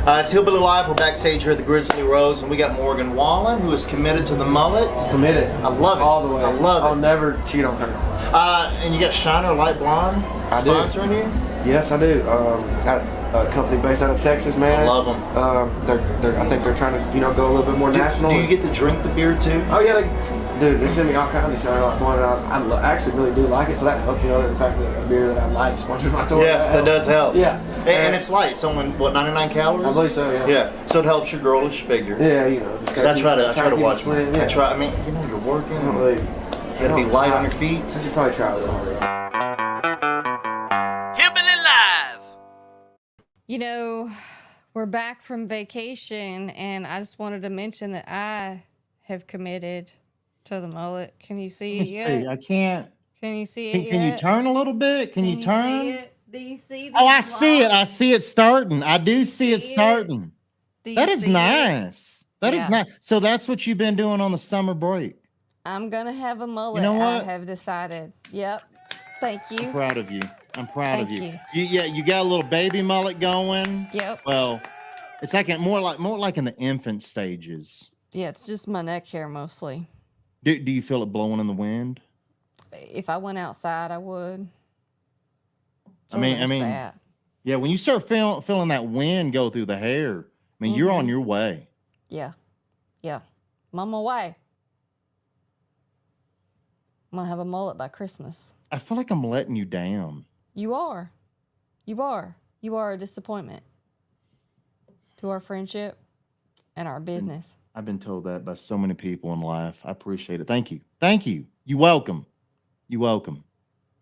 It's Hillbilly Live. We're backstage here at the Grizzly Rose, and we got Morgan Wallen, who is committed to the mullet. Committed. I love it. All the way. I love it. I'll never cheat on her. And you got Shiner Light Blonde sponsoring you? Yes, I do. Got a company based out of Texas, man. I love them. I think they're trying to, go a little bit more national. Do you get to drink the beer too? Oh yeah, they send me all kinds of Shiner Light Blonde. I actually really do like it, so that helps. The fact that a beer that I like sponsors my tour. Yeah, that does help. Yeah. And it's light. It's only, 99 calories? I believe so, yeah. Yeah, so it helps your girlish figure. Yeah, Because I try to watch slim, yeah. You're working. You gotta be light on your feet. I should probably try a little harder. Hillbilly Live! We're back from vacation, and I just wanted to mention that I have committed to the mullet. Can you see it yet? See, I can't. Can you see it yet? Can you turn a little bit? Can you turn? See it? Do you see Oh, I see it. I see it starting. I do see it starting. That is nice. That is nice. So that's what you've been doing on the summer break. I'm going to have a mullet. You know what? I have decided. Yep. Thank you. I'm proud of you. I'm proud of you. Thank You got a little baby mullet going. Yep. Well, it's like more like in the infant stages. Yeah, it's just my neck hair mostly. Do you feel it blowing in the wind? If I went outside, I would. I mean, yeah, when you start feeling that wind go through the hair, you're on your way. Yeah. I'm on my way. I'm going to have a mullet by Christmas. I feel like I'm letting you down. You are. You are a disappointment to our friendship and our business. I've been told that by so many people in life. I appreciate it. Thank you. You're welcome.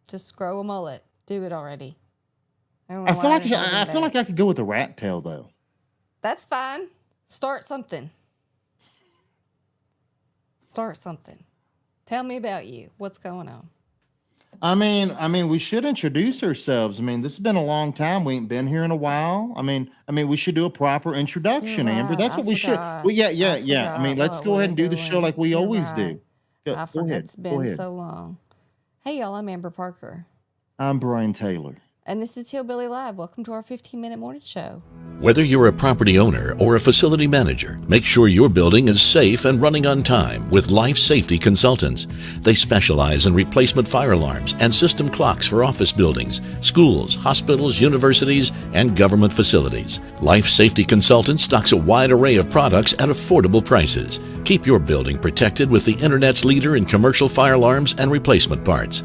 Just grow a mullet. Do it already. I feel like I could go with a rat tail though. That's fine. Start something. Tell me about you. What's going on? I mean, we should introduce ourselves. This has been a long time. We ain't been here in a while. We should do a proper introduction, You're Amber. right. That's what we should. Well, yeah. Let's go ahead and do the show like we always do. Go ahead. It's been so long. Hey, y'all, I'm Amber Parker. I'm Brian Taylor. And this is Hillbilly Live. Welcome to our 15-minute morning show. Whether you're a property owner or a facility manager, make sure your building is safe and running on time with Life Safety Consultants. They specialize in replacement fire alarms and system clocks for office buildings, schools, hospitals, universities, and government facilities. Life Safety Consultants stocks a wide array of products at affordable prices. Keep your building protected with the Internet's leader in commercial fire alarms and replacement parts.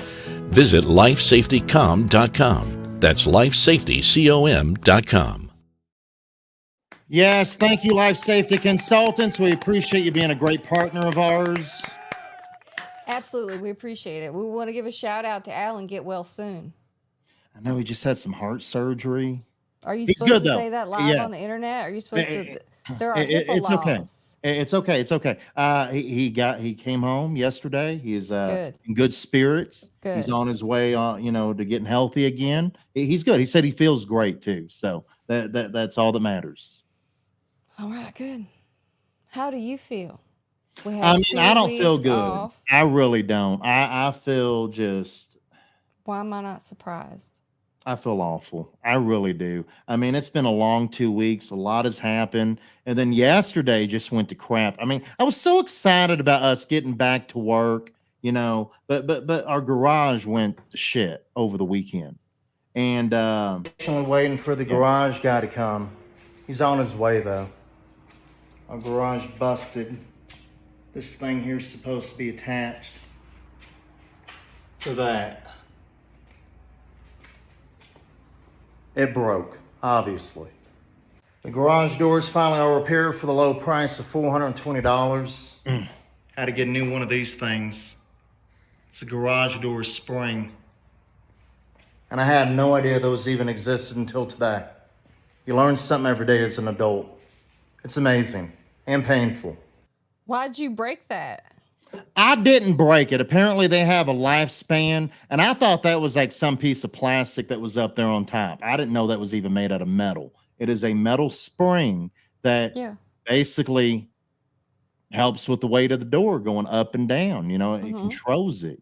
Visit lifesafetycom.com. That's lifesafetycom.com. Yes, thank you, Life Safety Consultants. We appreciate you being a great partner of ours. Absolutely, we appreciate it. We want to give a shout out to Alan. Get well soon. I know he just had some heart surgery. Are you supposed to say that live on the internet? Are you supposed to? There are HIPAA laws. Okay. It's okay. He came home yesterday. He's in good spirits. Good. He's on his way to getting healthy again. He's good. He said he feels great too. So that's all that matters. All right, good. How do you feel? I don't feel good. Off. I really don't. I feel just. Why am I not surprised? I feel awful. I really do. It's been a long 2 weeks. A lot has happened. And then yesterday just went to crap. I was so excited about us getting back to work, but our garage went to shit over the weekend. And waiting for the garage guy to come. He's on his way though. Our garage busted. This thing here is supposed to be attached to that. It broke, obviously. The garage doors finally are repaired for the low price of $420. Had to get a new one of these things. It's a garage door spring. And I had no idea those even existed until today. You learn something every day as an adult. It's amazing and painful. Why'd you break that? I didn't break it. Apparently they have a lifespan, and I thought that was like some piece of plastic that was up there on top. I didn't know that was even made out of metal. It is a metal spring that basically helps with the weight of the door going up and down. It controls it.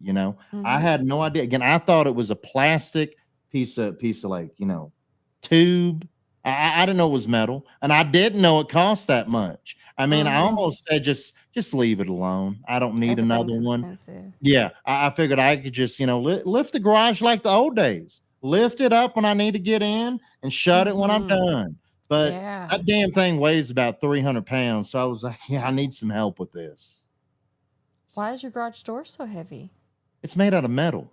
I had no idea. Again, I thought it was a plastic piece of like, tube. I didn't know it was metal, and I didn't know it cost that much. I mean, I Uh-huh. almost said just leave it alone. I don't need Everything's another one. expensive. Yeah, I figured I could just, lift the garage like the old days. Lift it up when I need to get in and shut it when I'm Mhm. done. But Yeah. that damn thing weighs about 300 pounds. So I was like, yeah, I need some help with this. Why is your garage door so heavy? It's made out of metal.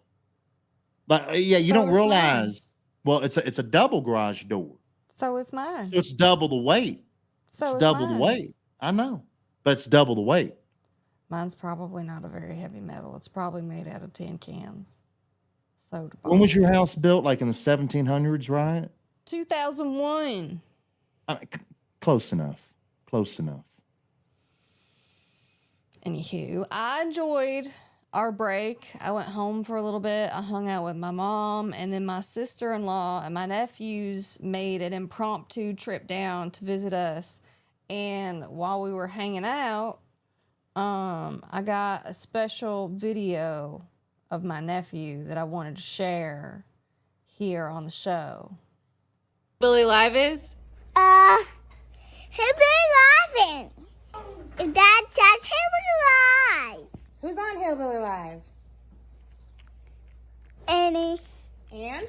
But yeah, you So don't is mine. realize. Well, it's a double garage door. So is mine. So it's double the weight. It's So is double the mine. weight. I know. But it's double the weight. Mine's probably not a very heavy metal. It's probably made out of tin cans. Soda When was bottle. your house built? Like in the 1700s, right? 2001. Close enough. Close enough. Anywho, I enjoyed our break. I went home for a little bit. I hung out with my mom, and then my sister-in-law and my nephews made an impromptu trip down to visit us. And while we were hanging out, I got a special video of my nephew that I wanted to share here on the show. Billy Live is? Hillbilly Live. Dad says Hillbilly Live. Who's on Hillbilly Live? Annie. And?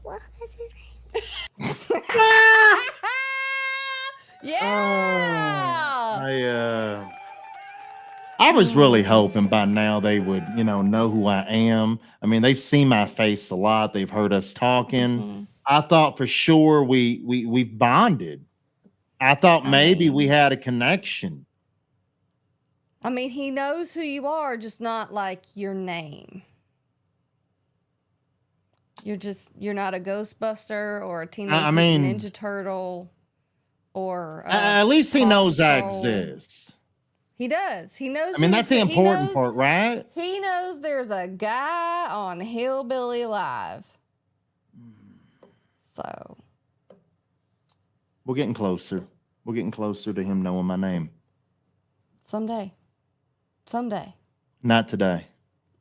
What was his name? Yeah. I was really hoping by now they would, know who I am. I mean, they see my face a lot. They've heard us talking. Mhm. I thought for sure we've bonded. I thought maybe we had a connection. I mean, he knows who you are, just not like your name. You're not a Ghostbuster or a Teenage I Mutant mean- Ninja Turtle or At least he Paw knows I Patrol. exist. He does. He knows. I mean, you that's the exist. important part, right? He knows there's a guy on Hillbilly Live. So We're getting closer. We're getting closer to him knowing my name. someday. Not today.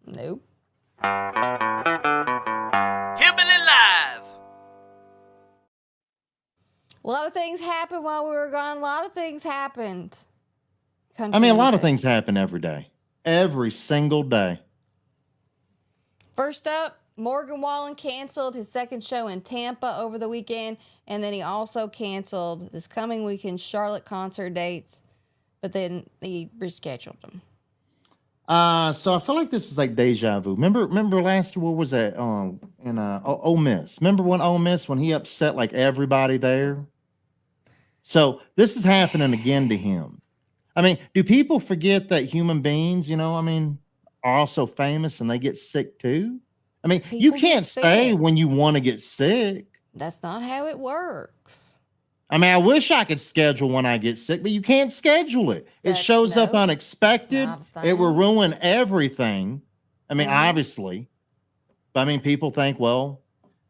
Nope. Hillbilly Live. A lot of things happened while we were gone. A lot of things happened. I mean, a lot of Country things happen every day. Every single day. First up, Morgan Wallen canceled his second show in Tampa over the weekend, and then he also canceled this coming weekend's Charlotte concert dates, but then he rescheduled them. So I feel like this is like deja vu. Remember last year, what was that? In Ole Miss. Remember when Ole Miss, when he upset like everybody there? So this is happening again to him. I mean, do people forget that human beings, are also famous and they get sick too? I mean, you People can't get stay sick. when you want to get sick. That's not how it works. I mean, I wish I could schedule when I get sick, but you can't schedule it. It That's- shows up nope, unexpected. it's not a It will thing. ruin everything. I mean, Mhm. obviously. But I mean, people think, well,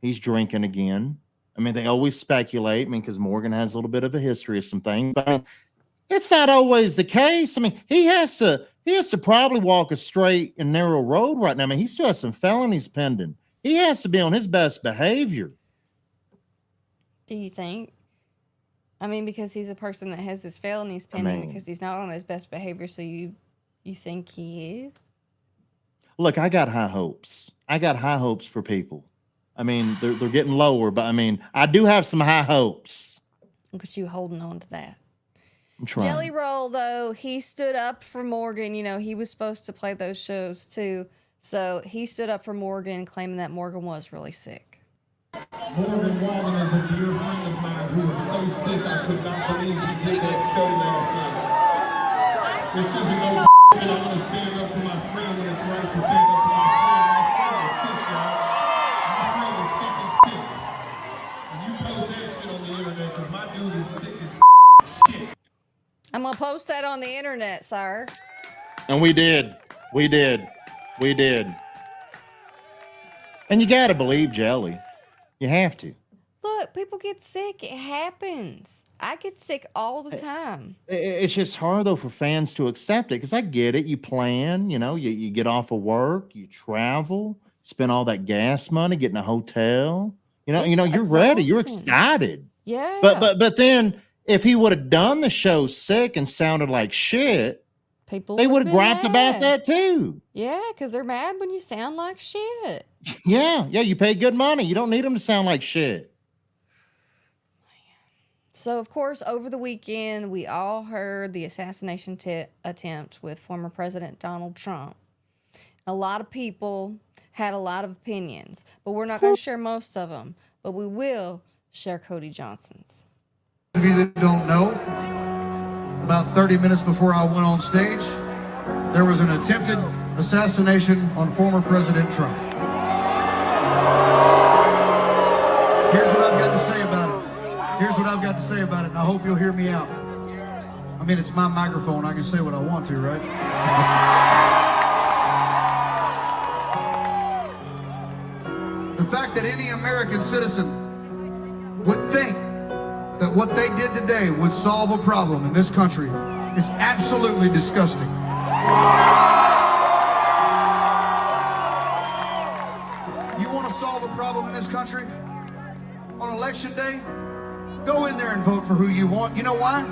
he's drinking again. I mean, they always speculate. I mean, because Morgan has a little bit of a history of some things. But I mean, it's not always the case. I mean, he has to probably walk a straight and narrow road right now. I mean, he still has some felonies pending. He has to be on his best behavior. Do you think? I mean, because he's a person that has his felonies pending mean- because he's not on his best behavior, so you think he is? Look, I got high hopes. I got high hopes for people. I mean, they're getting lower, but I mean, I do have some high hopes. Look at you holding on to that. I'm trying. Jelly Roll, though, he stood up for Morgan. You know, he was supposed to play those shows too. So he stood up for Morgan, claiming that Morgan was really sick. Morgan Wallen is a dear friend of mine who was so sick I could not believe he did that show last night. This isn't no that I'm going to stand up for my friend when it's right to stand up for my friend. My friend is sick, y'all. My friend is fucking sick. And you post that shit on the internet because my dude is sick as shit. I'm going to post that on the internet, sir. And we did. And you got to believe Jelly. You have to. Look, people get sick. It happens. I get sick all the time. It's just hard, though, for fans to accept it because I get it. You plan, you get off of work, you travel, spend all that gas money, get in a hotel, It's you're ready. You're exhausting. excited. Yeah. But then if he would have done the show sick and sounded like shit, people they would have been griped about mad. that too. Yeah, because they're mad when you sound like shit. Yeah, you pay good money. You don't need them to sound like shit. So, of course, over the weekend, we all heard the assassination attempt with former President Donald Trump. A lot of people had a lot of opinions, but we're not going to share most of them. But we will share Cody Johnson's. Those of you that don't know, about 30 minutes before I went on stage, there was an attempted assassination on former President Trump. Here's what I've got to say about it. And I hope you'll hear me out. I mean, it's my microphone. I can say what I want to, right? The fact that any American citizen would think that what they did today would solve a problem in this country is absolutely disgusting. You want to solve a problem in this country? On election day, go in there and vote for who you want. You know why?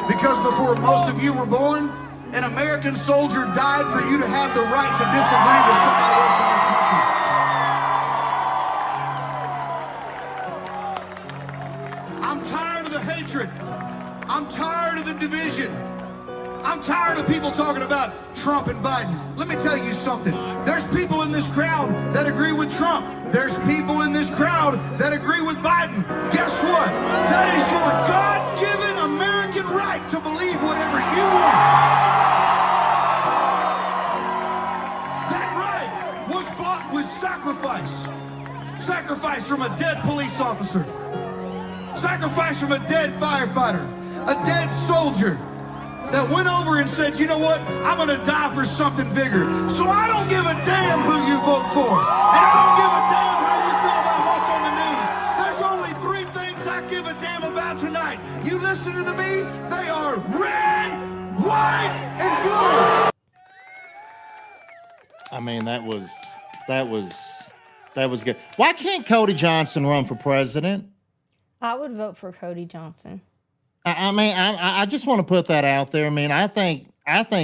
Because before most of you were born, an American soldier died for you to have the right to disagree with somebody else in this country. I'm tired of the hatred. I'm tired of the division. I'm tired of people talking about Trump and Biden. Let me tell you something. There's people in this crowd that agree with Trump. There's people in this crowd that agree with Biden. Guess what? That is your God-given American right to believe whatever you want. That right was bought with sacrifice. Sacrifice from a dead police officer. Sacrifice from a dead firefighter. A dead soldier that went over and said, you know what, I'm going to die for something bigger. So I don't give a damn who you vote for. And I don't give a damn how you feel about what's on the news. There's only 3 things I give a damn about tonight. You listening to me? They are red, white, and blue. I mean, that was good. Why can't Cody Johnson run for president? I would vote for Cody Johnson. I mean, I just want to put that out there. I mean, I think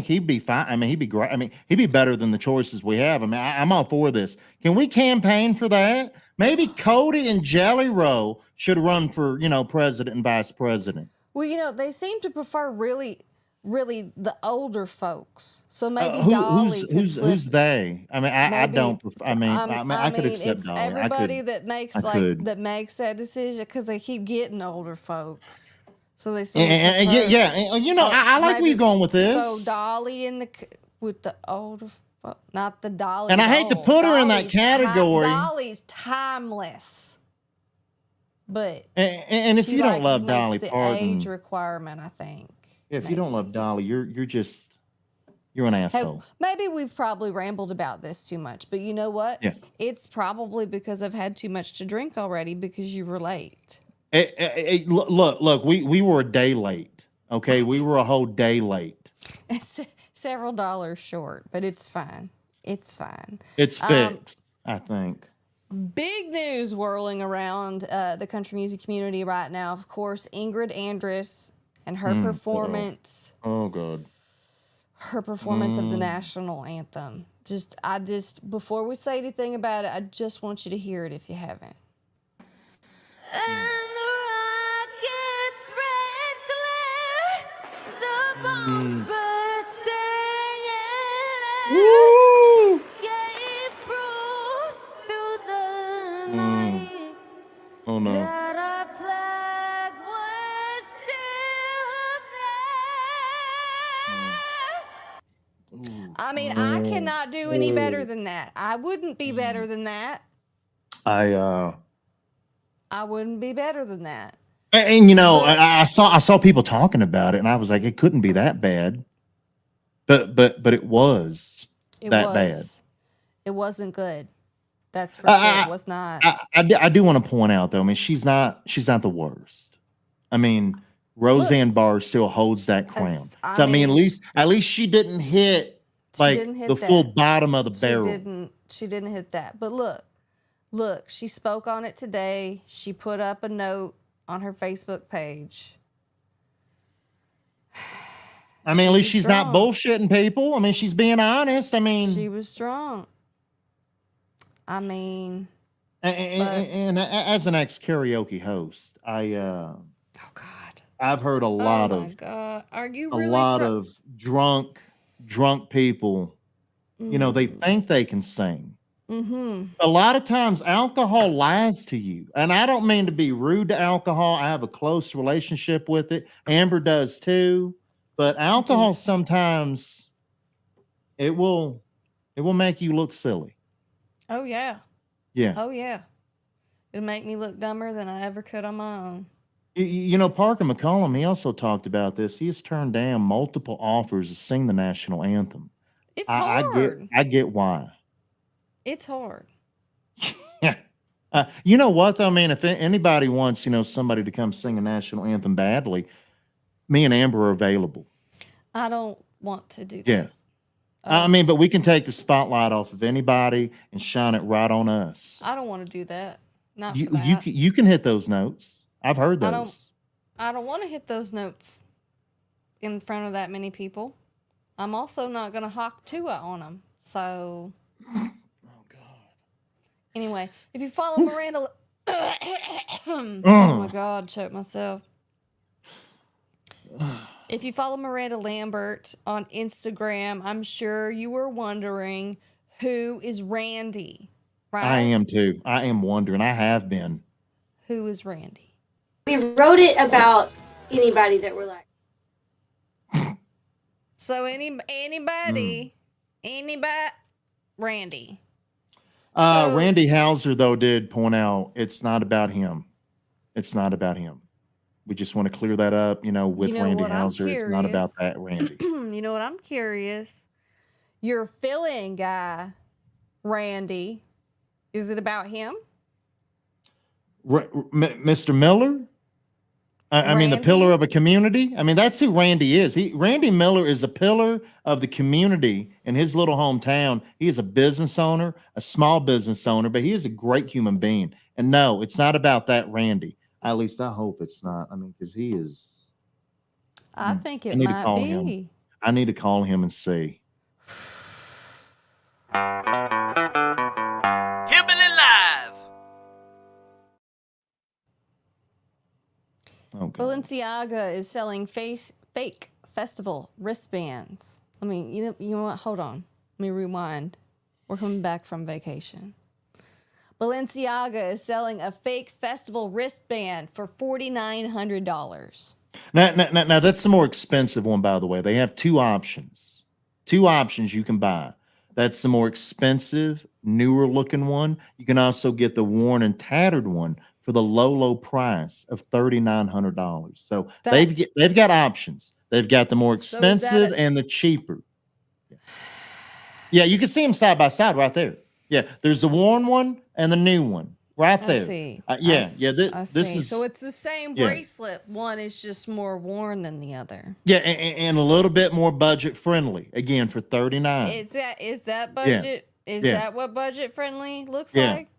he'd be fine. I mean, he'd be great. I mean, he'd be better than the choices we have. I mean, I'm all for this. Can we campaign for that? Maybe Cody and Jelly Roll should run for, president and vice president. Well, they seem to prefer really the older folks. So maybe Dolly who's they? I mean, I don't. I could accept it's Dolly. everybody that makes that makes that decision because they keep getting older folks. So they seem I like where you're going with this. So Dolly with the older folk, not the Dolly. And I hate to put her in that category. Dolly's timeless. But and if you don't love Dolly the Parton, age requirement, I think. If you don't love Dolly, you're an asshole. Hey, maybe we've probably rambled about this too much, but you know what? Yeah. It's probably because I've had too much to drink already because you were late. Look, we were a day late. Okay, we were a whole day late. It's several dollars short, but it's fine. It's fine. It's fixed, I think. Big news whirling around the country music community right now. Of course, Ingrid Andress and her performance. Oh God. Her performance of the national anthem. Before we say anything about it, I just want you to hear it if you haven't. And the rockets red glare, the bombs bursting in air, gave proof through the night Oh no. that our flag was still there. I mean, I cannot do any better than that. I wouldn't be better than that. I wouldn't be better than that. And I saw people talking about it, and I was like, it couldn't be that bad. But it was bad. It wasn't good. That's for sure. It was not. I do want to point out though. I mean, she's not the worst. I mean, Roseanne Barr still holds that crown. So I mean, at least she didn't hit the full bottom of the barrel. She didn't hit that. But look, Look, she spoke on it today. She put up a note on her Facebook page. I mean, at least was she's not drunk. bullshitting people. I mean, she's being honest. I mean, She was drunk. I mean, and as an ex karaoke host, oh God. I've heard a Oh lot my of God. Are you a really lot of drunk people. You know, they think they can sing. Mm-hmm. A lot of times alcohol lies to you. And I don't mean to be rude to alcohol. I have a close relationship with it. Amber does too. But alcohol sometimes it will make you look silly. Oh yeah. Yeah. Oh yeah. It'll make me look dumber than I ever could on my own. You know, Parker McCollum, he also talked about this. He has turned down multiple offers to sing the national anthem. It's hard. I get why. It's hard. Yeah. You know what though? I mean, if anybody wants, somebody to come sing a national anthem badly, me and Amber are available. I don't want to do that. Yeah. I mean, but we can take the spotlight off of anybody and shine it right on us. I don't want to do that. Not You for that. you can hit those notes. I've heard those. I don't want to hit those notes in front of that many people. I'm also not going to hawk Tua on them. So, oh God. Anyway, if you follow Miranda, oh my God, choked myself. If you follow Miranda Lambert on Instagram, I'm sure you were wondering who is Randy, right? I am too. I am wondering. I have been. Who is Randy? We wrote it about anybody that we're like. So anybody, Randy. Randy Hauser though did point out it's not about him. It's not about him. We just want to clear that up, with Randy Hauser. It's not about that Randy. You know what? I'm curious. Your fill-in guy, Randy, is it about him? Mr. Miller? I mean, the pillar of a community. I mean, that's who Randy is. Randy Miller is a pillar of the community in his little hometown. He is a business owner, a small business owner, but he is a great human being. And no, it's not about that Randy. At least I hope it's not. I mean, because he is. I think it might be. I need to call him and see. Hillbilly Live. Oh, God. Balenciaga is selling fake festival wristbands. I mean, you know what? Hold on. Let me rewind. We're coming back from vacation. Balenciaga is selling a fake festival wristband for $4,900. Now, that's the more expensive one, by the way. They have two options. Two options you can buy. That's the more expensive, newer looking one. You can also get the worn and tattered one for the low price of $3,900. So they've got options. They've got the more expensive and the cheaper. Yeah, you can see them side by side right there. Yeah, there's the worn one and the new one right there. I see. This is so it's the same bracelet. One is just more worn than the other. Yeah, and a little bit more budget friendly. Again, for $39. Is that budget? Yeah. Is that what budget friendly looks like?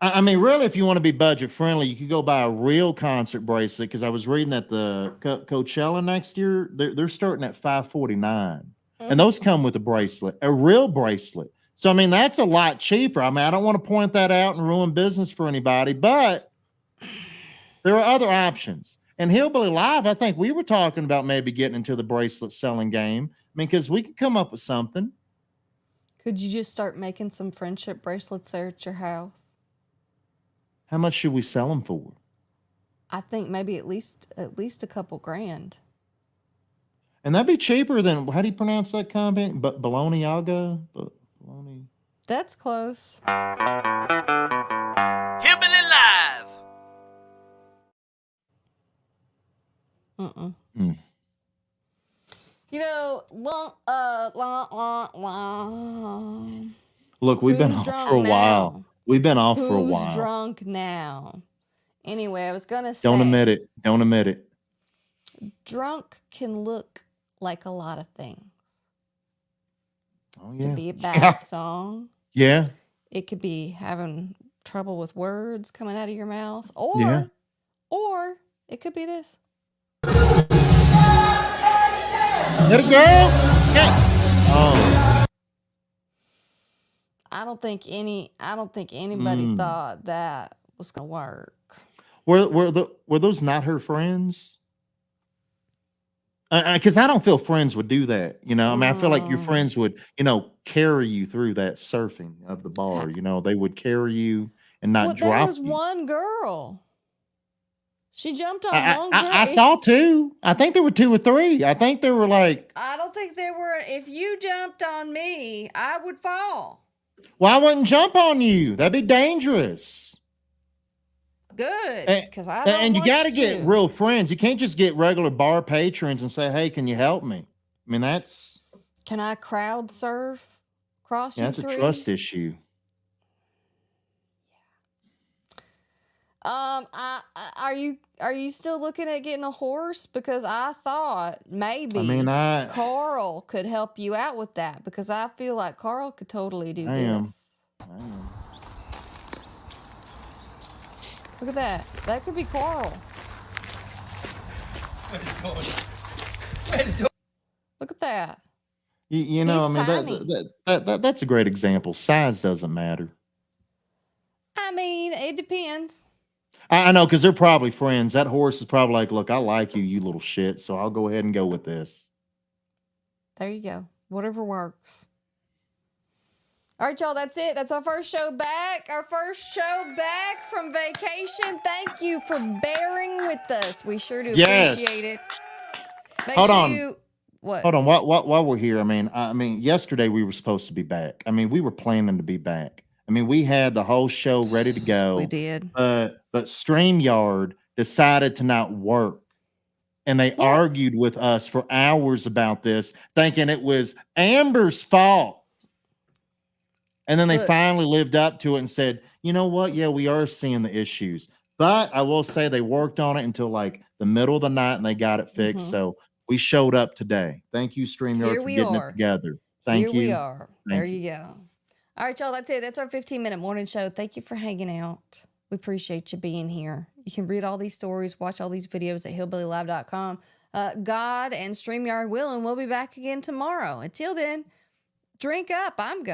I mean, really, if you want to be budget friendly, you could go buy a real concert bracelet. Because I was reading that the Coachella next year, they're starting at $549, and those come with a real bracelet. So I mean, that's a lot cheaper. I mean, I don't want to point that out and ruin business for anybody, but there are other options. And Hillbilly Live, I think we were talking about maybe getting into the bracelet selling game. I mean, because we could come up with something. Could you just start making some friendship bracelets there at your house? How much should we sell them for? I think maybe at least a couple grand. And that'd be cheaper than, how do you pronounce that company? Balenciaga? Baloney. That's close. Hillbilly Live. You know, Look, we've been off for a while. We've been off for a while. Who's drunk now? Anyway, I was gonna say. Don't admit it. Don't admit it. Drunk can look like a lot of things. Oh It yeah. could be a bad song. Yeah. It could be having trouble with words coming out of your mouth, Yeah. or it could be this. Let it go. Hey. Oh. I don't think anybody thought that was gonna work. Were those not her friends? Because I don't feel friends would do that. You know, I mean, I feel like your friends would, carry you through that surfing of the bar. You know, they would carry you and not There drop was you. one girl. She jumped on I, one girl. I, I saw two. I think there were two or three. I think there were like. I don't think there were. If you jumped on me, I would fall. Well, I wouldn't jump on you. That'd be dangerous. Good, because I And you don't got to want get you. real friends. You can't just get regular bar patrons and say, "Hey, can you help me?" I mean, that's Can I crowd surf across you that's a three? trust issue. Are you still looking at getting a horse? Because I thought maybe I Carl could help you out with that, because I feel like Carl could totally do I am. this. Look at that. That could be Carl. Look at that. You know, He's I mean, that's a great example. Size doesn't matter. I mean, it depends. I know, because they're probably friends. That horse is probably like, "Look, I like you, you little shit, so I'll go ahead and go with this." There you go. Whatever works. All right, y'all, that's it. That's our first show back. Our first show back from vacation. Thank you for bearing with us. We sure do Yes. appreciate it. Make Hold sure on. you what? Hold on. While we're here, I mean, yesterday we were supposed to be back. I mean, we were planning to be back. I mean, we had the whole show ready to go. We did. But StreamYard decided to not work. And they argued with us for hours about this, thinking it was Amber's fault. And then they finally lived up to it and said, "You know what? Yeah, we are seeing the issues." But I will say they worked on it until like the middle of the night and they got it fixed. So we showed up today. Thank you, StreamYard, for getting it together. Thank you. Here we are. There you go. All right, y'all, that's it. That's our 15-minute morning show. Thank you for hanging out. We appreciate you being here. You can read all these stories, watch all these videos at hillbillylive.com. God and StreamYard willing, we'll be back again tomorrow. Until then, drink up. I'm going.